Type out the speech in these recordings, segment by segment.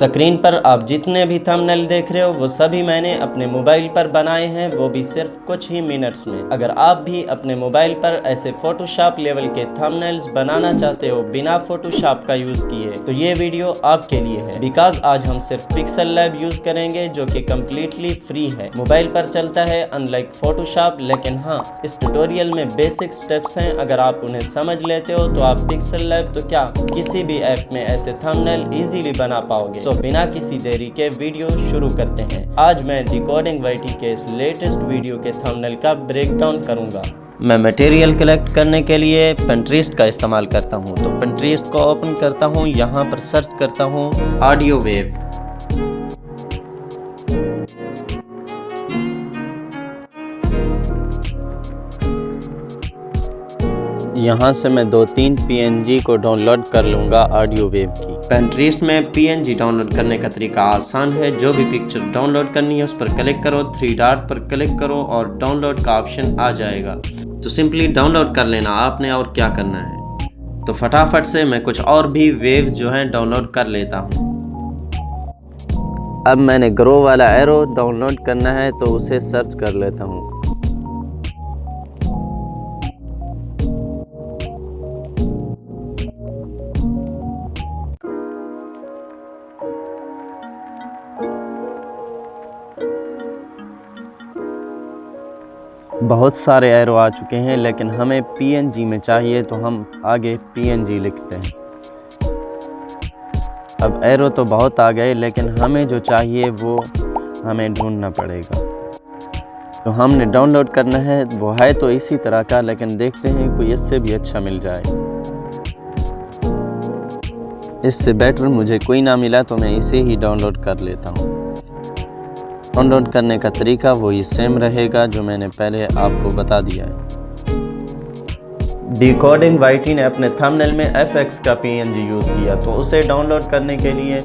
Screen पर आप जितने भी थंबनेल देख रहे हो वो सभी मैंने अपने मोबाइल पर बनाए हैं, वो भी सिर्फ कुछ ही मिनट्स में। अगर आप भी अपने मोबाइल पर ऐसे फोटोशॉप लेवल के थंबनेल्स बनाना चाहते हो बिना फोटोशॉप का यूज किए, तो ये वीडियो आपके लिए है। बिकॉज आज हम सिर्फ पिक्सल लैब यूज करेंगे जो कि कम्प्लीटली फ्री है, मोबाइल पर चलता है अनलाइक फोटोशॉप। लेकिन हाँ, इस ट्यूटोरियल में बेसिक स्टेप्स हैं, अगर आप उन्हें समझ लेते हो तो आप पिक्सल लैब तो क्या किसी भी ऐप में ऐसे थंबनेल इजीली बना पाओगे। सो बिना किसी देरी के वीडियो शुरू करते हैं। आज मैं डिकोडिंग वाईटी के इस लेटेस्ट वीडियो के थंबनेल का ब्रेकडाउन करूंगा। मैं मटेरियल कलेक्ट करने के लिए पिंटरेस्ट का इस्तेमाल करता हूं, तो पिंटरेस्ट को ओपन करता हूं, यहां पर सर्च करता हूं ऑडियो वेव। यहाँ से मैं 2-3 PNG को डाउनलोड कर लूँगा ऑडियो वेव की। पिंटरेस्ट में PNG डाउनलोड करने का तरीका आसान है। जो भी पिक्चर डाउनलोड करनी है उस पर क्लिक करो, 3 डॉट पर क्लिक करो और डाउनलोड का ऑप्शन आ जाएगा। तो सिंपली डाउनलोड कर लेना आपने, और क्या करना है तो फटाफट से मैं कुछ और भी वेव्स जो हैं डाउनलोड कर लेता हूँ। अब मैंने ग्रो वाला एरो डाउनलोड करना है तो उसे सर्च कर लेता हूँ। बहुत सारे एरो आ चुके हैं, लेकिन हमें PNG में चाहिए तो हम आगे PNG लिखते हैं। अब एरो तो बहुत आ गए, लेकिन हमें जो चाहिए वो हमें ढूंढना पड़ेगा। तो हमने डाउनलोड करना है, वो है तो इसी तरह का, लेकिन देखते हैं कोई इससे भी अच्छा मिल जाए। इससे बेटर मुझे कोई ना मिला तो मैं इसे ही डाउनलोड कर लेता हूँ। डाउनलोड करने का तरीका वही सेम रहेगा जो मैंने पहले आपको बता दिया है। डिकोडिंग वाईटी ने अपने थंबनेल में FX का PNG यूज़ किया, तो उसे डाउनलोड करने के लिए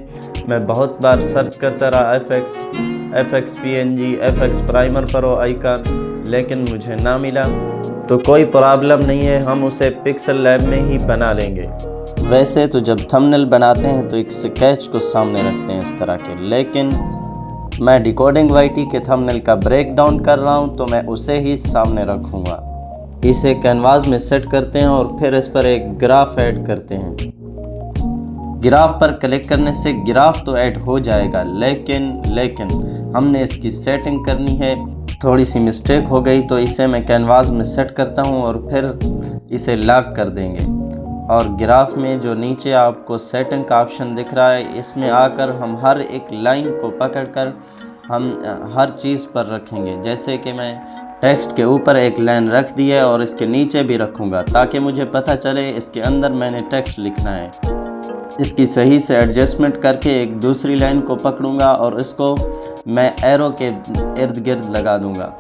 मैं बहुत बार सर्च करता रहा FX PNG, FX primer pro icon, लेकिन मुझे ना मिला। तो कोई प्रॉब्लम नहीं है, हम उसे पिक्सल लैब में ही बना लेंगे। वैसे तो जब थंबनेल बनाते हैं तो एक स्केच को सामने रखते हैं इस तरह के, लेकिन मैं डिकोडिंग वाईटी के थंबनेल का ब्रेक डाउन कर रहा हूं तो मैं उसे ही सामने रखूंगा। इसे कैनवास में सेट करते हैं और फिर इस पर एक ग्राफ ऐड करते हैं। ग्राफ पर क्लिक करने से ग्राफ तो ऐड हो जाएगा, लेकिन हमने इसकी सेटिंग करनी है। थोड़ी सी मिस्टेक हो गई तो इसे मैं कैनवास में सेट करता हूं और फिर इसे लॉक कर देंगे। और ग्राफ में जो नीचे आपको सेटिंग का ऑप्शन दिख रहा है, इसमें आकर हम हर एक लाइन को पकड़कर हम हर चीज़ पर रखेंगे। जैसे कि मैं टेक्स्ट के ऊपर एक लाइन रख दी है और इसके नीचे भी रखूँगा, ताकि मुझे पता चले इसके अंदर मैंने टेक्स्ट लिखना है। इसकी सही से एडजस्टमेंट करके एक दूसरी लाइन को पकड़ूँगा और इसको मैं एरो के इर्द गिर्द लगा दूँगा।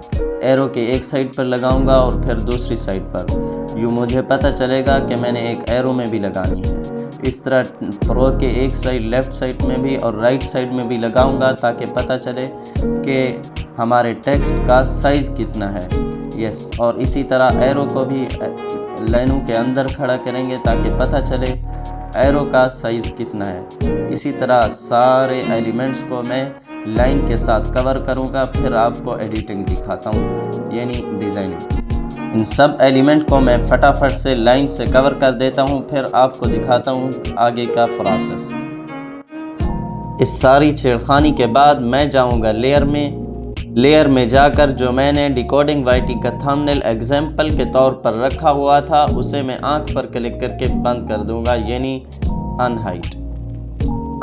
एरो के एक साइड पर लगाऊंगा और फिर दूसरी साइड पर, यूँ मुझे पता चलेगा कि मैंने एक एरो में भी लगानी है। इस तरह प्रो के एक साइड लेफ़्ट साइड में भी और राइट साइड में भी लगाऊंगा, ताकि पता चले कि हमारे टेक्स्ट का साइज़ कितना है। यस, और इसी तरह एरो को भी लाइनों के अंदर खड़ा करेंगे ताकि पता चले एरो का साइज़ कितना है। इसी तरह सारे एलिमेंट्स को मैं लाइन के साथ कवर करूंगा, फिर आपको एडिटिंग दिखाता हूं, यानी डिज़ाइनिंग। इन सब एलिमेंट को मैं फटाफट से लाइन से कवर कर देता हूं, फिर आपको दिखाता हूं आगे का प्रोसेस। इस सारी छेड़खानी के बाद मैं जाऊंगा लेयर में जाकर जो मैंने डिकोडिंग वाईटी का थंबनेल एग्जाम्पल के तौर पर रखा हुआ था उसे मैं आंख पर क्लिक करके बंद कर दूंगा, यानी अनहाइड।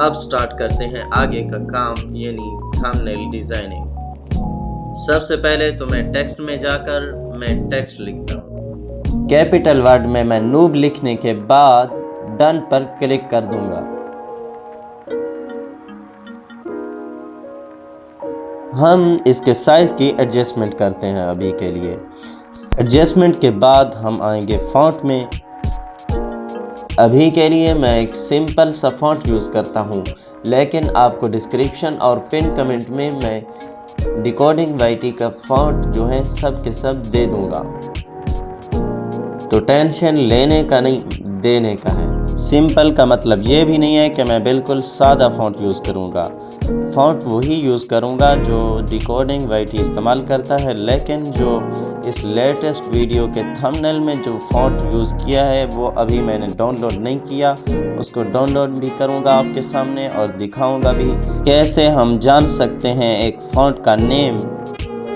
अब स्टार्ट करते हैं आगे का काम, यानी थंबनेल डिज़ाइनिंग। सबसे पहले तो मैं टेक्स्ट में जाकर मैं टेक्स्ट लिखता हूँ। कैपिटल वर्ड में मैं नूब लिखने के बाद डन पर क्लिक कर दूंगा। हम इसके साइज़ की एडजस्टमेंट करते हैं अभी के लिए। एडजस्टमेंट के बाद हम आएंगे फॉन्ट में। अभी के लिए मैं एक सिंपल सा फॉन्ट यूज़ करता हूँ, लेकिन आपको डिस्क्रिप्शन और पिन कमेंट में मैं डिकोडिंग वाईटी का फॉन्ट जो है सब के सब दे दूँगा। तो टेंशन लेने का नहीं, देने का है। सिंपल का मतलब ये भी नहीं है कि मैं बिल्कुल सादा फ़ॉन्ट यूज़ करूँगा। फ़ॉन्ट वही यूज़ करूँगा जो डिकोडिंग वाइटी इस्तेमाल करता है, लेकिन जो इस लेटेस्ट वीडियो के थंबनेल में जो फ़ॉन्ट यूज़ किया है वो अभी मैंने डाउनलोड नहीं किया। उसको डाउनलोड भी करूँगा आपके सामने और दिखाऊँगा भी कैसे हम जान सकते हैं एक फ़ॉन्ट का नेम,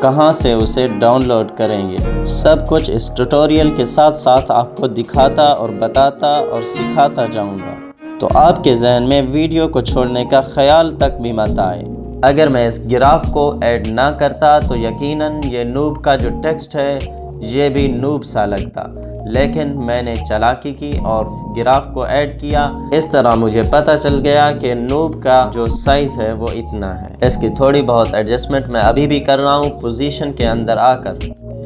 कहाँ से उसे डाउनलोड करेंगे। सब कुछ इस ट्यूटोरियल के साथ साथ आपको दिखाता और बताता और सिखाता जाऊंगा, तो आपके जहन में वीडियो को छोड़ने का ख्याल तक भी मत आए। अगर मैं इस ग्राफ को ऐड ना करता तो यकीनन ये नूब का जो टेक्स्ट है ये भी नूब सा लगता, लेकिन मैंने चालाकी की और ग्राफ को ऐड किया। इस तरह मुझे पता चल गया कि नूब का जो साइज़ है वो इतना है। इसकी थोड़ी बहुत एडजस्टमेंट मैं अभी भी कर रहा हूँ पोजीशन के अंदर आकर,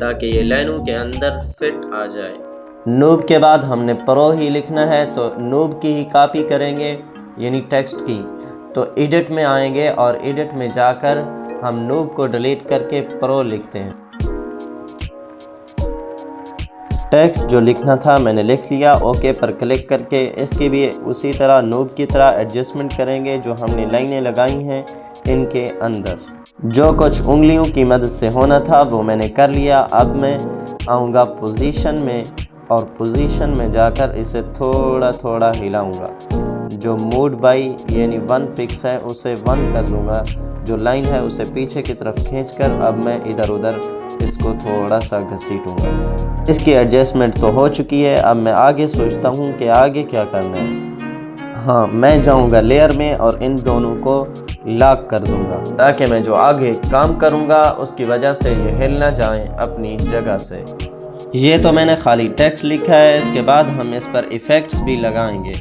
ताकि ये लाइनों के अंदर फिट आ जाए। नूब के बाद हमने प्रो ही लिखना है, तो नूब की ही कॉपी करेंगे यानी टेक्स्ट की। तो एडिट में आएंगे और एडिट में जाकर हम नूब को डिलीट करके प्रो लिखते हैं। टेक्स्ट जो लिखना था मैंने लिख लिया। ओके पर क्लिक करके इसकी भी उसी तरह नूब की तरह एडजस्टमेंट करेंगे जो हमने लाइनें लगाई हैं इनके अंदर। जो कुछ उंगलियों की मदद से होना था वो मैंने कर लिया। अब मैं आऊँगा पोजीशन में और पोजीशन में जाकर इसे थोड़ा थोड़ा हिलाऊँगा। जो मूव बाई यानी 1 पिक्स है उसे 1 कर लूँगा। जो लाइन है उसे पीछे की तरफ खींचकर अब मैं इधर उधर इसको थोड़ा सा घसीटूँगा। इसकी एडजस्टमेंट तो हो चुकी है। अब मैं आगे सोचता हूँ कि आगे क्या करना है। हाँ, मैं जाऊँगा लेयर में और इन दोनों को लॉक कर दूँगा, ताकि मैं जो आगे काम करूँगा उसकी वजह से ये हिल ना जाएँ अपनी जगह से। ये तो मैंने खाली टेक्स्ट लिखा है। इसके बाद हम इस पर इफ़ेक्ट्स भी लगाएंगे।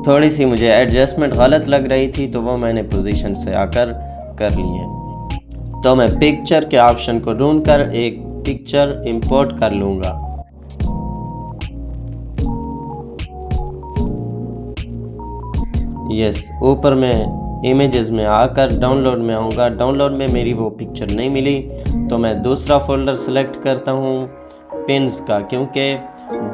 थोड़ी सी मुझे एडजस्टमेंट गलत लग रही थी तो वो मैंने पोजीशन से आकर कर ली है। तो मैं पिक्चर के ऑप्शन को ढूंढकर एक पिक्चर इंपोर्ट कर लूँगा। यस, ऊपर में इमेजेस में आकर डाउनलोड में आऊँगा। डाउनलोड में मेरी वो पिक्चर नहीं मिली तो मैं दूसरा फ़ोल्डर सेलेक्ट करता हूँ पिन्स का, क्योंकि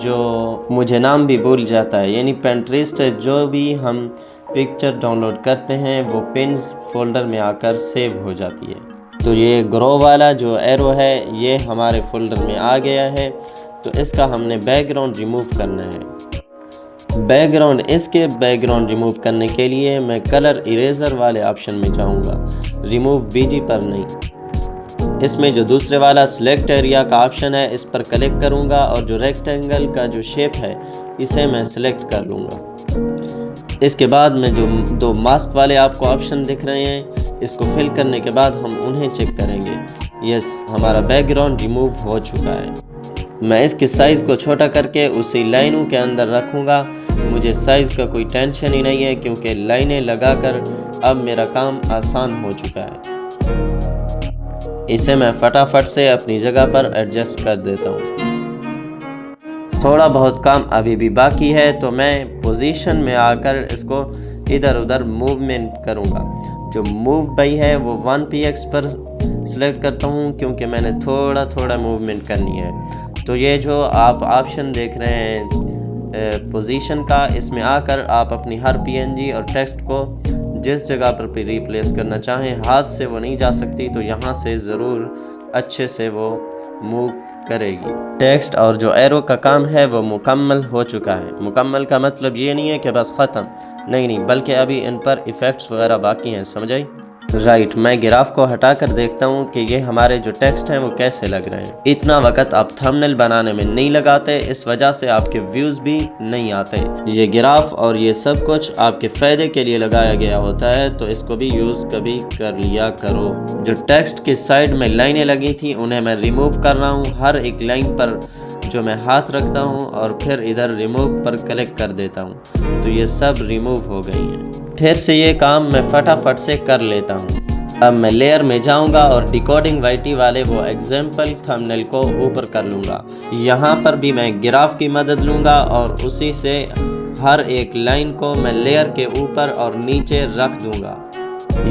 जो मुझे नाम भी भूल जाता है। यानी पिंटरेस्ट जो भी हम पिक्चर डाउनलोड करते हैं वो पिन्स फोल्डर में आकर सेव हो जाती है। तो ये ग्रो वाला जो एरो है ये हमारे फोल्डर में आ गया है। तो इसका हमने बैकग्राउंड रिमूव करना है। बैकग्राउंड रिमूव करने के लिए मैं कलर इरेजर वाले ऑप्शन में जाऊंगा, रिमूव बीजी पर नहीं। इसमें जो दूसरे वाला सिलेक्ट एरिया का ऑप्शन है इस पर क्लिक करूंगा और जो रेक्टेंगल का जो शेप है इसे मैं सिलेक्ट कर लूँगा। इसके बाद में जो 2 मास्क वाले आपको ऑप्शन दिख रहे हैं इसको फिल करने के बाद हम उन्हें चेक करेंगे। यस, हमारा बैकग्राउंड रिमूव हो चुका है। मैं इसके साइज़ को छोटा करके उसी लाइनों के अंदर रखूँगा। मुझे साइज़ का कोई टेंशन ही नहीं है, क्योंकि लाइनें लगाकर अब मेरा काम आसान हो चुका है। इसे मैं फटाफट से अपनी जगह पर एडजस्ट कर देता हूँ। थोड़ा बहुत काम अभी भी बाकी है तो मैं पोजीशन में आकर इसको इधर उधर मूवमेंट करूँगा। जो मूव बाई है वो 1px पर सिलेक्ट करता हूँ, क्योंकि मैंने थोड़ा थोड़ा मूवमेंट करनी है। तो ये जो आप ऑप्शन देख रहे हैं पोजीशन का, इसमें आकर आप अपनी हर png और टेक्स्ट को जिस जगह पर भी रिप्लेस करना चाहें, हाथ से वो नहीं जा सकती तो यहाँ से ज़रूर अच्छे से वो मूव करेगी। टेक्स्ट और जो एरो का काम है वो मुकम्मल हो चुका है। मुकम्मल का मतलब ये नहीं है कि बस ख़त्म, नहीं, बल्कि अभी इन पर इफ़ेक्ट्स वगैरह बाकी हैं, समझ आई? राइट, मैं ग्राफ को हटाकर देखता हूँ कि ये हमारे जो टेक्स्ट हैं वो कैसे लग रहे हैं। इतना वक्त आप थंबनेल बनाने में नहीं लगाते, इस वजह से आपके व्यूज़ भी नहीं आते। ये ग्राफ और ये सब कुछ आपके फ़ायदे के लिए लगाया गया होता है, तो इसको भी यूज़ कभी कर लिया करो। जो टेक्स्ट की साइड में लाइनें लगी थी उन्हें मैं रिमूव कर रहा हूँ। हर एक लाइन पर जो मैं हाथ रखता हूँ और फिर इधर रिमूव पर क्लिक कर देता हूँ तो ये सब रिमूव हो गई हैं। फिर से ये काम मैं फटाफट से कर लेता हूँ। अब मैं लेयर में जाऊंगा और डिकोडिंग वाइटी वाले वो एग्जाम्पल थंबनेल को ऊपर कर लूँगा। यहाँ पर भी मैं ग्राफ की मदद लूँगा और उसी से हर एक लाइन को मैं लेयर के ऊपर और नीचे रख दूँगा।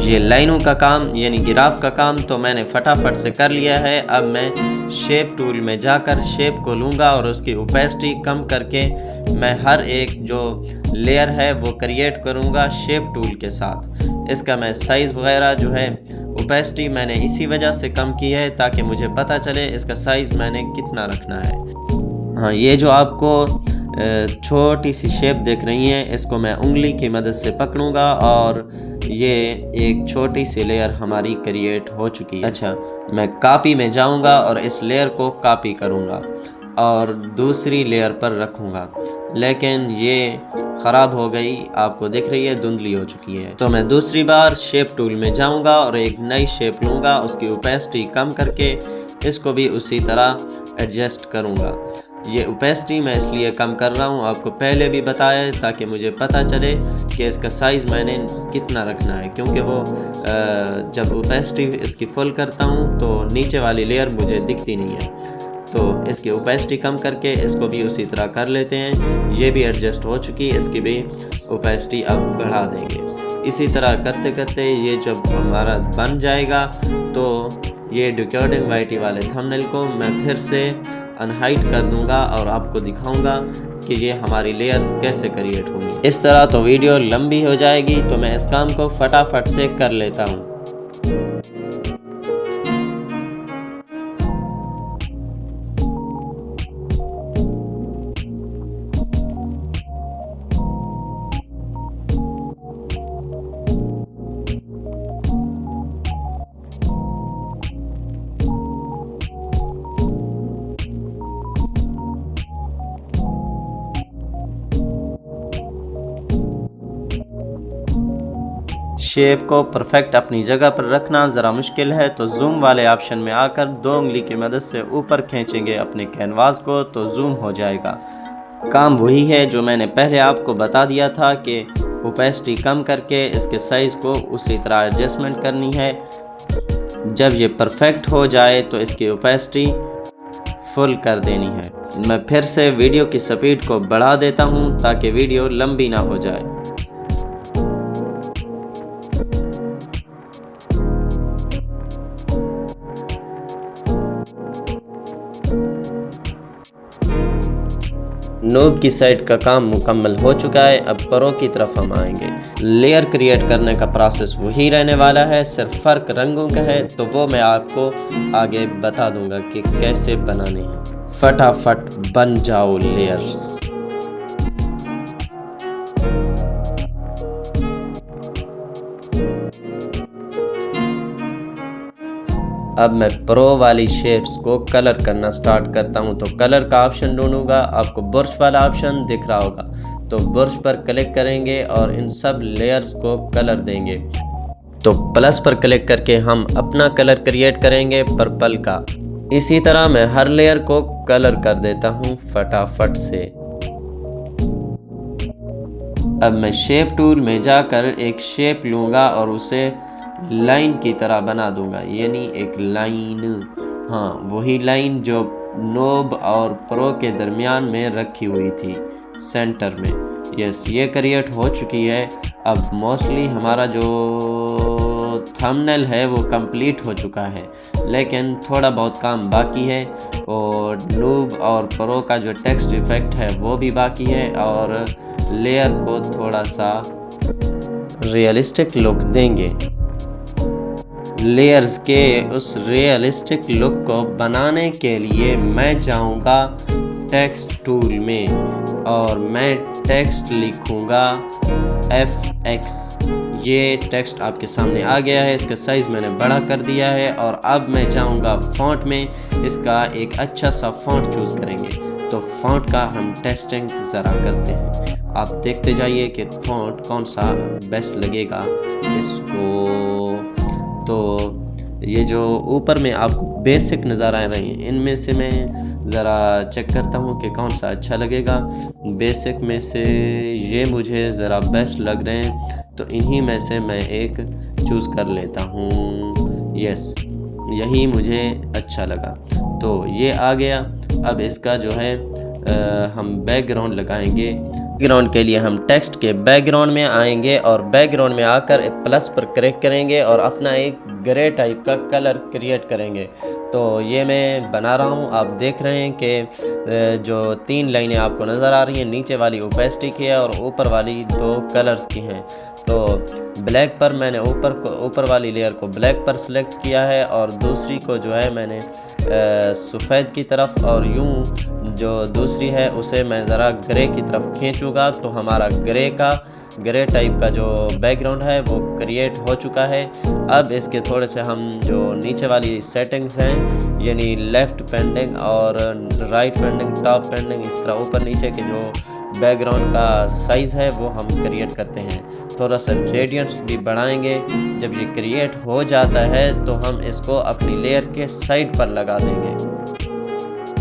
ये लाइनों का काम यानी गिराफ का काम तो मैंने फटाफट से कर लिया है। अब मैं शेप टूल में जाकर शेप को लूँगा और उसकी ओपेसिटी कम करके मैं हर एक जो लेयर है वो क्रिएट करूँगा शेप टूल के साथ। इसका मैं साइज़ वगैरह जो है ओपेसिटी मैंने इसी वजह से कम की है ताकि मुझे पता चले इसका साइज़ मैंने कितना रखना है। हाँ, ये जो आपको छोटी सी शेप देख रही हैं इसको मैं उंगली की मदद से पकड़ूंगा और ये एक छोटी सी लेयर हमारी क्रिएट हो चुकी है। अच्छा, मैं कॉपी में जाऊंगा और इस लेयर को कॉपी करूंगा और दूसरी लेयर पर रखूंगा, लेकिन ये ख़राब हो गई, आपको दिख रही है धुंधली हो चुकी है। तो मैं दूसरी बार शेप टूल में जाऊंगा और एक नई शेप लूँगा, उसकी ओपेसिटी कम करके इसको भी उसी तरह एडजस्ट करूँगा। ये ओपेसिटी मैं इसलिए कम कर रहा हूँ, आपको पहले भी बताया ताकि मुझे पता चले कि इसका साइज़ मैंने कितना रखना है, क्योंकि वो जब ओपेसिटी इसकी फुल करता हूँ तो नीचे वाली लेयर मुझे दिखती नहीं है। तो इसकी ओपेसिटी कम करके इसको भी उसी तरह कर लेते हैं। ये भी एडजस्ट हो चुकी है, इसकी भी ओपेसिटी अब बढ़ा देंगे। इसी तरह करते करते ये जब हमारा बन जाएगा तो ये डिकोडिंग वाइटी वाले थंबनेल को मैं फिर से अनहाइड कर दूंगा और आपको दिखाऊंगा कि ये हमारी लेयर्स कैसे क्रिएट होंगी। इस तरह तो वीडियो लंबी हो जाएगी, तो मैं इस काम को फटाफट से कर लेता हूँ। शेप को परफेक्ट अपनी जगह पर रखना ज़रा मुश्किल है, तो जूम वाले ऑप्शन में आकर 2 उंगली की मदद से ऊपर खींचेंगे अपने कैनवास को तो जूम हो जाएगा। काम वही है जो मैंने पहले आपको बता दिया था कि ओपेसिटी कम करके इसके साइज़ को उसी तरह एडजस्टमेंट करनी है। जब ये परफेक्ट हो जाए तो इसकी ओपेसिटी फुल कर देनी है। मैं फिर से वीडियो की स्पीड को बढ़ा देता हूँ ताकि वीडियो लंबी ना हो जाए। नोब की साइड का काम मुकम्मल हो चुका है। अब प्रो की तरफ हम आएंगे। लेयर क्रिएट करने का प्रोसेस वही रहने वाला है, सिर्फ फ़र्क रंगों का है, तो वो मैं आपको आगे बता दूंगा कि कैसे बनाने हैं। फटाफट बन जाओ लेयर्स। अब मैं प्रो वाली शेप्स को कलर करना स्टार्ट करता हूं, तो कलर का ऑप्शन ढूंढूंगा। आपको ब्रश वाला ऑप्शन दिख रहा होगा, तो ब्रश पर क्लिक करेंगे और इन सब लेयर्स को कलर देंगे। तो प्लस पर क्लिक करके हम अपना कलर क्रिएट करेंगे पर्पल का। इसी तरह मैं हर लेयर को कलर कर देता हूं फटाफट से। अब मैं शेप टूल में जाकर एक शेप लूँगा और उसे लाइन की तरह बना दूंगा, यानी एक लाइन। हाँ, वही लाइन जो नोब और प्रो के दरमियान में रखी हुई थी सेंटर में। यस, ये क्रिएट हो चुकी है। अब मोस्टली हमारा जो थंबनेल है वो कंप्लीट हो चुका है, लेकिन थोड़ा बहुत काम बाकी है और नोब और प्रो का जो टेक्स्ट इफेक्ट है वो भी बाकी है और लेयर को थोड़ा सा रियलिस्टिक लुक देंगे। लेयर्स के उस रियलिस्टिक लुक को बनाने के लिए मैं जाऊंगा टेक्स्ट टूल में और मैं टेक्स्ट लिखूंगा FX। ये टेक्स्ट आपके सामने आ गया है, इसका साइज़ मैंने बड़ा कर दिया है। और अब मैं जाऊंगा फ़ॉन्ट में, इसका एक अच्छा सा फ़ॉन्ट चूज़ करेंगे। तो फ़ॉन्ट का हम टेस्टिंग ज़रा करते हैं, आप देखते जाइए कि फ़ॉन्ट कौन सा बेस्ट लगेगा इसको। तो ये जो ऊपर में आपको बेसिक नज़र आ रही हैं, इनमें से मैं ज़रा चेक करता हूँ कि कौन सा अच्छा लगेगा। बेसिक में से ये मुझे ज़रा बेस्ट लग रहे हैं, तो इन्हीं में से मैं एक चूज़ कर लेता हूँ। यस, यही मुझे अच्छा लगा, तो ये आ गया। अब इसका जो है हम बैकग्राउंड लगाएंगे। बैकग्राउंड के लिए हम टेक्स्ट के बैकग्राउंड में आएंगे और बैकग्राउंड में आकर प्लस पर क्लिक करेंगे और अपना एक ग्रे टाइप का कलर क्रिएट करेंगे। तो ये मैं बना रहा हूँ, आप देख रहे हैं कि जो 3 लाइनें आपको नज़र आ रही हैं, नीचे वाली ओपेसिटी की है और ऊपर वाली 2 कलर्स की हैं। तो ब्लैक पर मैंने ऊपर वाली लेयर को ब्लैक पर सिलेक्ट किया है और दूसरी को जो है मैंने सफ़ेद की तरफ, और यूँ जो दूसरी है उसे मैं ज़रा ग्रे की तरफ खींचूँगा तो हमारा ग्रे टाइप का जो बैकग्राउंड है वो क्रिएट हो चुका है। अब इसके थोड़े से हम जो नीचे वाली सेटिंग्स हैं, यानी लेफ़्ट पेंडिंग और राइट पेंडिंग, टॉप पेंडिंग, इस तरह ऊपर नीचे के जो बैकग्राउंड का साइज़ है वो हम क्रिएट करते हैं। थोड़ा सा ग्रेडियंट्स भी बढ़ाएंगे। जब ये क्रिएट हो जाता है तो हम इसको अपनी लेयर के साइड पर लगा देंगे।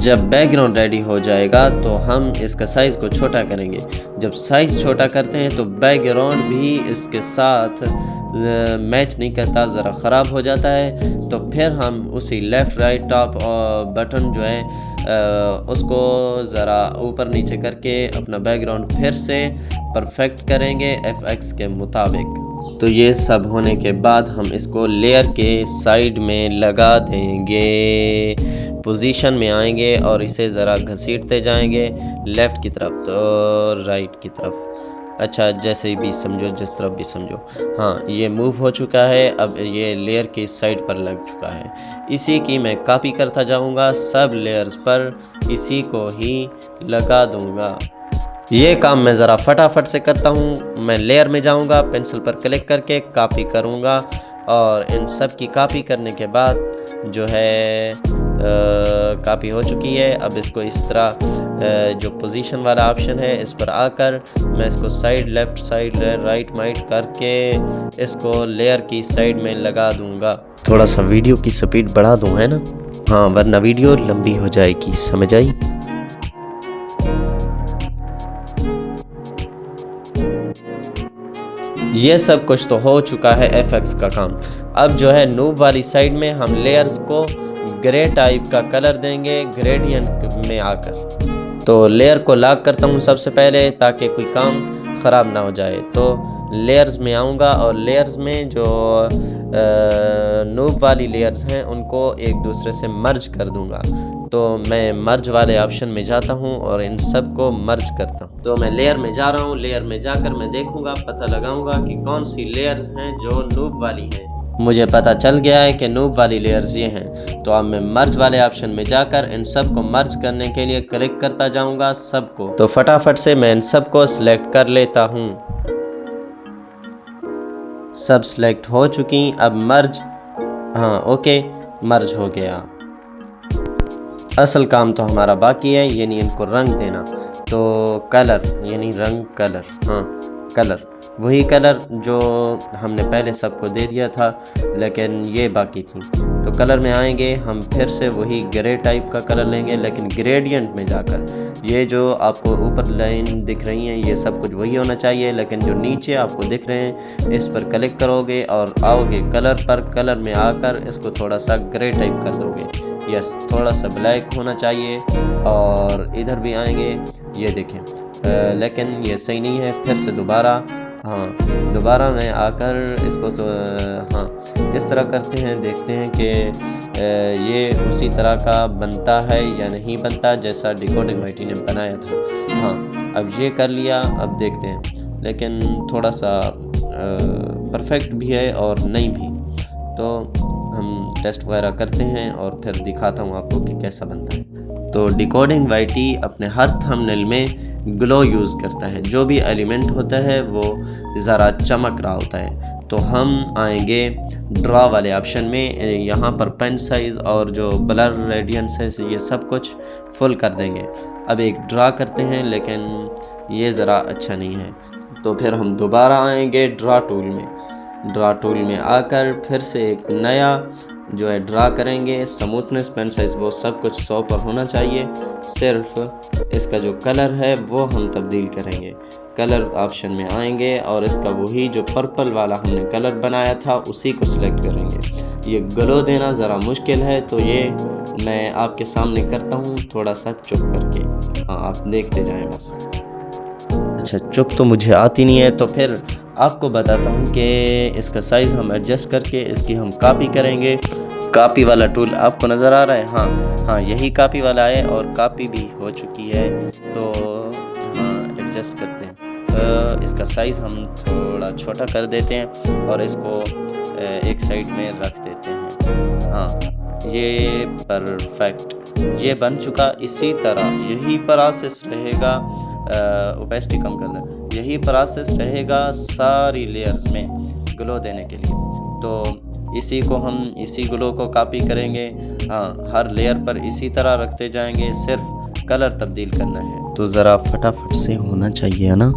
जब बैकग्राउंड रेडी हो जाएगा तो हम इसका साइज़ को छोटा करेंगे। जब साइज़ छोटा करते हैं तो बैकग्राउंड भी इसके साथ मैच नहीं करता, ज़रा ख़राब हो जाता है। तो फिर हम उसी लेफ़्ट राइट टॉप बटन जो है उसको ज़रा ऊपर नीचे करके अपना बैकग्राउंड फिर से परफेक्ट करेंगे FX के मुताबिक। तो ये सब होने के बाद हम इसको लेयर के साइड में लगा देंगे। पोजीशन में आएंगे और इसे ज़रा घसीटते जाएंगे लेफ़्ट की तरफ तो राइट की तरफ। अच्छा, जैसे भी समझो, जिस तरफ भी समझो। हाँ, ये मूव हो चुका है, अब ये लेयर की साइड पर लग चुका है। इसी की मैं कॉपी करता जाऊँगा, सब लेयर्स पर इसी को ही लगा दूँगा। ये काम मैं ज़रा फटाफट से करता हूँ। मैं लेयर में जाऊँगा, पेंसिल पर क्लिक करके कॉपी करूँगा और इन सब की कॉपी करने के बाद जो है कॉपी हो चुकी है। अब इसको इस तरह जो पोजीशन वाला ऑप्शन है इस पर आकर मैं इसको side, left side, right might करके इसको लेयर की साइड में लगा दूँगा। थोड़ा सा वीडियो की स्पीड बढ़ा दूँ, है ना? हाँ, वरना वीडियो लंबी हो जाएगी, समझ आई? ये सब कुछ तो हो चुका है FX का काम। अब जो है नूब वाली साइड में हम लेयर्स को ग्रे टाइप का कलर देंगे ग्रेडियंट में आकर। तो लेयर को लॉक करता हूँ सबसे पहले ताकि कोई काम ख़राब ना हो जाए। तो लेयर्स में आऊँगा और लेयर्स में जो नूब वाली लेयर्स हैं उनको एक दूसरे से मर्ज कर दूँगा। तो मैं मर्ज वाले ऑप्शन में जाता हूँ और इन सब को मर्ज करता हूँ। तो मैं लेयर में जा रहा हूँ। लेयर में जाकर मैं देखूँगा, पता लगाऊँगा कि कौन सी लेयर्स हैं जो नूब वाली हैं। मुझे पता चल गया है कि नूब वाली लेयर्स ये हैं। तो अब मैं मर्ज वाले ऑप्शन में जाकर इन सब को मर्ज करने के लिए क्लिक करता जाऊँगा सबको। तो फटाफट से मैं इन सब को सिलेक्ट कर लेता हूँ। सब सिलेक्ट हो चुकी। अब मर्ज, हाँ ओके, मर्ज हो गया। असल काम तो हमारा बाकी है, यानी इनको रंग देना। तो कलर, यानी रंग, कलर, हाँ कलर, वही कलर जो हमने पहले सबको दे दिया था, लेकिन ये बाकी थी। तो कलर में आएंगे, हम फिर से वही ग्रे टाइप का कलर लेंगे, लेकिन ग्रेडियंट में जाकर। ये जो आपको ऊपर लाइन दिख रही हैं ये सब कुछ वही होना चाहिए, लेकिन जो नीचे आपको दिख रहे हैं इस पर क्लिक करोगे और आओगे कलर पर। कलर में आकर इसको थोड़ा सा ग्रे टाइप कर दोगे। यस, थोड़ा सा ब्लैक होना चाहिए। और इधर भी आएंगे, ये देखें, लेकिन ये सही नहीं है। फिर से दोबारा, हाँ दोबारा मैं आकर इसको हाँ इस तरह करते हैं, देखते हैं कि ये उसी तरह का बनता है या नहीं बनता जैसा डिकोडिंग वाइटी ने बनाया था। हाँ, अब ये कर लिया। अब देखते हैं, लेकिन थोड़ा सा परफेक्ट भी है और नहीं भी। तो हम टेस्ट वगैरह करते हैं और फिर दिखाता हूँ आपको कि कैसा बनता है। तो डिकोडिंग वाइटी अपने हर थंबनेल में ग्लो यूज़ करता है। जो भी एलिमेंट होता है वो ज़रा चमक रहा होता है। तो हम आएंगे ड्रा वाले ऑप्शन में, यहाँ पर पेन साइज़ और जो ब्लर रेडियंस है ये सब कुछ फुल कर देंगे। अब एक ड्रा करते हैं, लेकिन ये ज़रा अच्छा नहीं है। तो फिर हम दोबारा आएंगे ड्रा टूल में। ड्रा टूल में आकर फिर से एक नया जो है ड्रा करेंगे। स्मूथनेस, पेन साइज़, वो सब कुछ 100 पर होना चाहिए। सिर्फ इसका जो कलर है वो हम तब्दील करेंगे। कलर ऑप्शन में आएंगे और इसका वही जो पर्पल वाला हमने कलर बनाया था उसी को सिलेक्ट करेंगे। ये ग्लो देना ज़रा मुश्किल है, तो ये मैं आपके सामने करता हूँ थोड़ा सा चुप करके। हाँ, आप देखते जाएं बस। अच्छा, चुप तो मुझे आती नहीं है, तो फिर आपको बताता हूँ कि इसका साइज़ हम एडजस्ट करके इसकी हम कॉपी करेंगे। कॉपी वाला टूल आपको नज़र आ रहा है? हाँ, यही कॉपी वाला है और कॉपी भी हो चुकी है। तो हाँ, एडजस्ट करते हैं। इसका साइज़ हम थोड़ा छोटा कर देते हैं और इसको एक साइड में रख देते हैं। हाँ, ये परफेक्ट, ये बन चुका। इसी तरह यही प्रोसेस रहेगा, ओपेसिटी कम करना, यही प्रोसेस रहेगा सारी लेयर्स में ग्लो देने के लिए। तो इसी को हम इसी ग्लो को कॉपी करेंगे। हाँ, हर लेयर पर इसी तरह रखते जाएंगे, सिर्फ कलर तब्दील करना है। तो ज़रा फटाफट से होना चाहिए ना।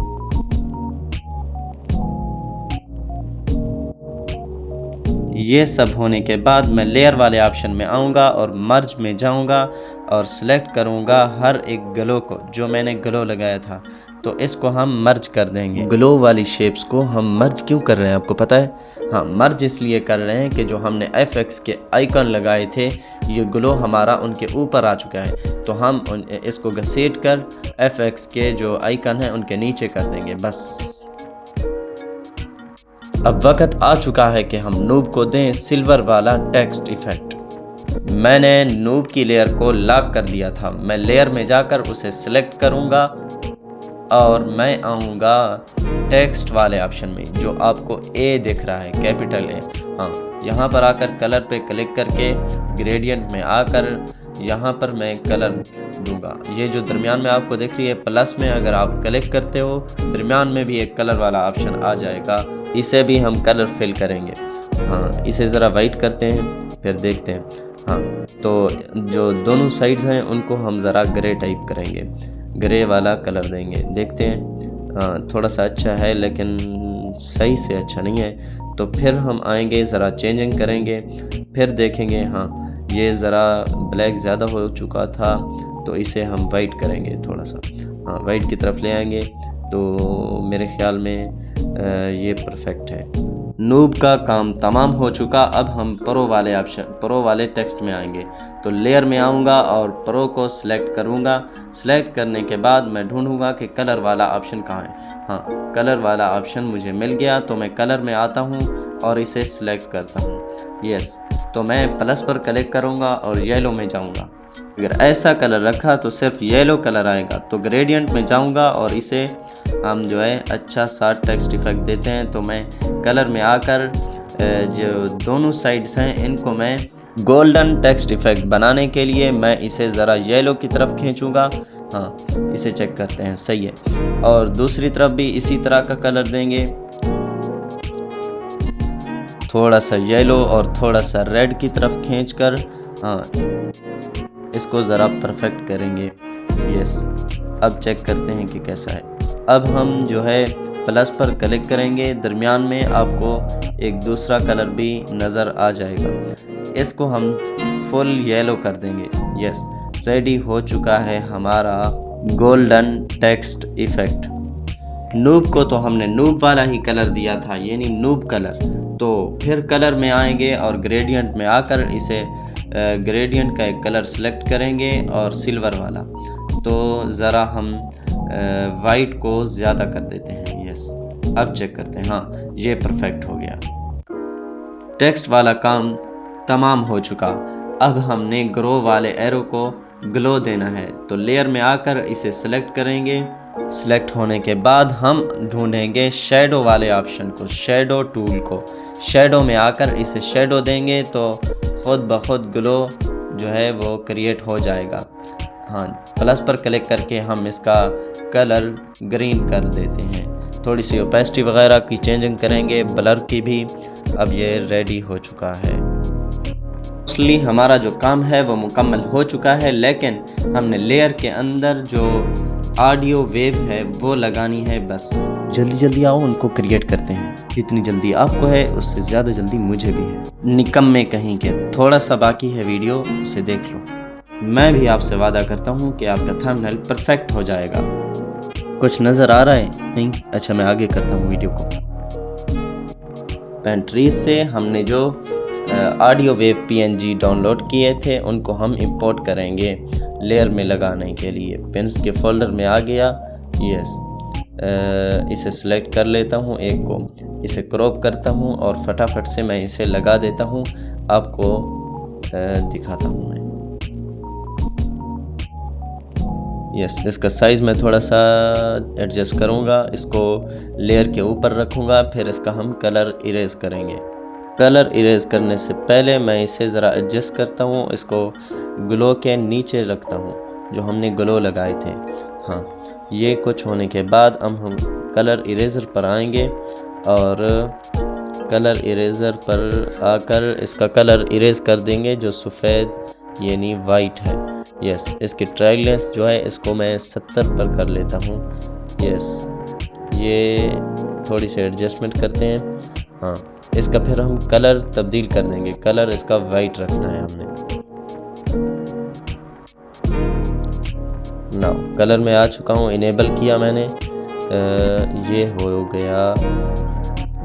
ये सब होने के बाद मैं लेयर वाले ऑप्शन में आऊँगा और मर्ज में जाऊँगा और सिलेक्ट करूँगा हर एक ग्लो को जो मैंने ग्लो लगाया था। तो इसको हम मर्ज कर देंगे। ग्लो वाली शेप्स को हम मर्ज क्यों कर रहे हैं आपको पता है? हाँ, मर्ज इसलिए कर रहे हैं कि जो हमने FX के आइकन लगाए थे, ये ग्लो हमारा उनके ऊपर आ चुका है। तो हम इसको घसीट कर FX के जो आइकन हैं उनके नीचे कर देंगे बस। अब वक्त आ चुका है कि हम नूब को दें सिल्वर वाला टेक्स्ट इफ़ेक्ट। मैंने नूब की लेयर को लॉक कर दिया था। मैं लेयर में जाकर उसे सिलेक्ट करूंगा और मैं आऊँगा टेक्स्ट वाले ऑप्शन में जो आपको ए दिख रहा है, कैपिटल ए। हाँ, यहाँ पर आकर कलर पे क्लिक करके ग्रेडियंट में आकर यहाँ पर मैं कलर दूंगा। ये जो दरमियान में आपको दिख रही है प्लस में, अगर आप क्लिक करते हो दरमियान में भी एक कलर वाला ऑप्शन आ जाएगा, इसे भी हम कलर फिल करेंगे। हाँ, इसे ज़रा वाइट करते हैं फिर देखते हैं। हाँ, तो जो दोनों साइड्स हैं उनको हम ज़रा ग्रे टाइप करेंगे, ग्रे वाला कलर देंगे, देखते हैं। हाँ, थोड़ा सा अच्छा है लेकिन सही से अच्छा नहीं है। तो फिर हम आएंगे, ज़रा चेंजिंग करेंगे, फिर देखेंगे। हाँ, ये ज़रा ब्लैक ज़्यादा हो चुका था तो इसे हम वाइट करेंगे थोड़ा सा। हाँ, वाइट की तरफ ले आएंगे तो मेरे ख़्याल में ये परफेक्ट है। नूब का काम तमाम हो चुका। अब हम प्रो वाले ऑप्शन, प्रो वाले टेक्स्ट में आएंगे। तो लेयर में आऊँगा और प्रो को सिलेक्ट करूँगा। सिलेक्ट करने के बाद मैं ढूंढूंगा कि कलर वाला ऑप्शन कहाँ है। हाँ, कलर वाला ऑप्शन मुझे मिल गया, तो मैं कलर में आता हूँ और इसे सिलेक्ट करता हूँ। यस, तो मैं प्लस पर क्लिक करूँगा और येलो में जाऊँगा। अगर ऐसा कलर रखा तो सिर्फ येलो कलर आएगा। तो ग्रेडियंट में जाऊंगा और इसे हम जो है अच्छा सा टेक्स्ट इफेक्ट देते हैं। तो मैं कलर में आकर जो दोनों साइड्स हैं इनको मैं गोल्डन टेक्स्ट इफेक्ट बनाने के लिए मैं इसे ज़रा येलो की तरफ खींचूंगा। हाँ, इसे चेक करते हैं, सही है। और दूसरी तरफ भी इसी तरह का कलर देंगे, थोड़ा सा येलो और थोड़ा सा रेड की तरफ खींचकर। हाँ, इसको ज़रा परफेक्ट करेंगे। यस, अब चेक करते हैं कि कैसा है। अब हम जो है प्लस पर क्लिक करेंगे, दरमियान में आपको एक दूसरा कलर भी नज़र आ जाएगा। इसको हम फुल येलो कर देंगे। यस, रेडी हो चुका है हमारा गोल्डन टेक्स्ट इफ़ेक्ट। नूब को तो हमने नूब वाला ही कलर दिया था, यानी नूब कलर। तो फिर कलर में आएंगे और ग्रेडियंट में आकर इसे ग्रेडियंट का एक कलर सेलेक्ट करेंगे और सिल्वर वाला। तो ज़रा हम वाइट को ज़्यादा कर देते हैं। यस, अब चेक करते हैं। हाँ, ये परफेक्ट हो गया। टेक्स्ट वाला काम तमाम हो चुका। अब हमने ग्रो वाले एरो को ग्लो देना है। तो लेयर में आकर इसे सिलेक्ट करेंगे। सिलेक्ट होने के बाद हम ढूंढेंगे शेडो वाले ऑप्शन को, शेडो टूल को। शेडो में आकर इसे शेडो देंगे तो ख़ुद ब खुद ग्लो जो है वो क्रिएट हो जाएगा। हाँ, प्लस पर क्लिक करके हम इसका कलर ग्रीन कर देते हैं। थोड़ी सी ओपेसिटी वगैरह की चेंजिंग करेंगे, ब्लर की भी। अब ये रेडी हो चुका है। मोस्टली हमारा जो काम है वो मुकम्मल हो चुका है, लेकिन हमने लेयर के अंदर जो ऑडियो वेव है वो लगानी है। बस जल्दी जल्दी आओ, उनको क्रिएट करते हैं। जितनी जल्दी आपको है उससे ज़्यादा जल्दी मुझे भी है। निकम्मे कहीं के, थोड़ा सा बाकी है वीडियो, उसे देख लो। मैं भी आपसे वादा करता हूँ कि आपका थंबनेल परफेक्ट हो जाएगा। कुछ नज़र आ रहा है? नहीं? अच्छा, मैं आगे करता हूँ वीडियो को। पेंट्रीज से हमने जो ऑडियो वेव PNG डाउनलोड किए थे उनको हम इंपोर्ट करेंगे लेयर में लगाने के लिए। पिन्स के फोल्डर में आ गया। यस, इसे सिलेक्ट कर लेता हूँ एक को, इसे क्रॉप करता हूँ और फटाफट से मैं इसे लगा देता हूँ। आपको दिखाता हूँ मैं। यस, इसका साइज़ मैं थोड़ा सा एडजस्ट करूँगा, इसको लेयर के ऊपर रखूँगा, फिर इसका हम कलर इरेज करेंगे। कलर इरेज करने से पहले मैं इसे ज़रा एडजस्ट करता हूँ, इसको ग्लो के नीचे रखता हूँ जो हमने ग्लो लगाए थे। हाँ, ये कुछ होने के बाद अब हम कलर इरेज़र पर आएंगे और कलर इरेज़र पर आकर इसका कलर इरेज कर देंगे जो सफ़ेद यानी वाइट है। यस, इसकी ट्रायलेंस जो है इसको मैं 70 पर कर लेता हूँ। यस, ये थोड़ी सी एडजस्टमेंट करते हैं। हाँ, इसका फिर हम कलर तब्दील कर देंगे, कलर इसका वाइट रखना है हमने। नाउ कलर में आ चुका हूँ, इनेबल किया मैंने। ये हो गया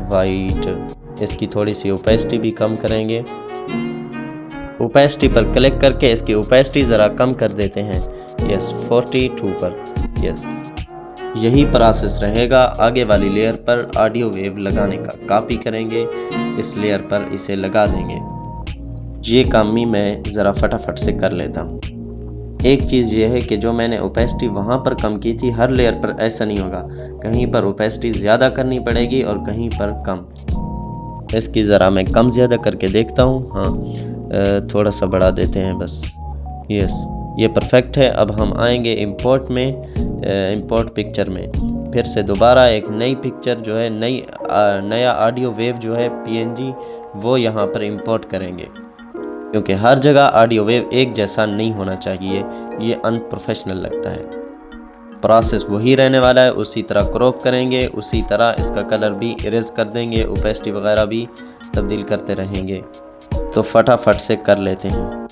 वाइट। इसकी थोड़ी सी ओपेसिटी भी कम करेंगे। ओपेसिटी पर क्लिक करके इसकी ओपेसिटी ज़रा कम कर देते हैं। यस, 42 पर। यस, यही प्रोसेस रहेगा। आगे वाली लेयर पर ऑडियो वेव लगाने का कॉपी करेंगे, इस लेयर पर इसे लगा देंगे। ये काम भी मैं ज़रा फटाफट से कर लेता हूँ। एक चीज़ ये है कि जो मैंने ओपेसिटी वहाँ पर कम की थी, हर लेयर पर ऐसा नहीं होगा। कहीं पर ओपेसिटी ज़्यादा करनी पड़ेगी और कहीं पर कम। इसकी ज़रा मैं कम ज़्यादा करके देखता हूँ। हाँ, थोड़ा सा बढ़ा देते हैं बस। यस, ये परफेक्ट है। अब हम आएंगे इंपोर्ट में, इंपोर्ट पिक्चर में। फिर से दोबारा एक नई पिक्चर जो है, नया ऑडियो वेव जो है PNG, वो यहाँ पर इंपोर्ट करेंगे, क्योंकि हर जगह ऑडियो वेव एक जैसा नहीं होना चाहिए, ये अनप्रोफेशनल लगता है। प्रोसेस वही रहने वाला है, उसी तरह क्रॉप करेंगे, उसी तरह इसका कलर भी इरेज कर देंगे, ओपेसिटी वगैरह भी तब्दील करते रहेंगे। तो फटाफट से कर लेते हैं।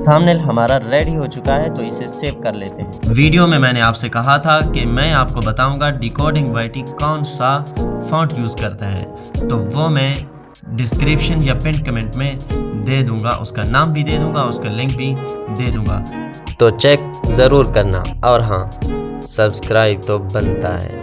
थंबनेल हमारा रेडी हो चुका है, तो इसे सेव कर लेते हैं। वीडियो में मैंने आपसे कहा था कि मैं आपको बताऊंगा डिकोडिंग वाइटी कौन सा फॉन्ट यूज़ करता है, तो वो मैं डिस्क्रिप्शन या पिन कमेंट में दे दूंगा, उसका नाम भी दे दूंगा, उसका लिंक भी दे दूंगा, तो चेक ज़रूर करना। और हाँ, सब्सक्राइब तो बनता है।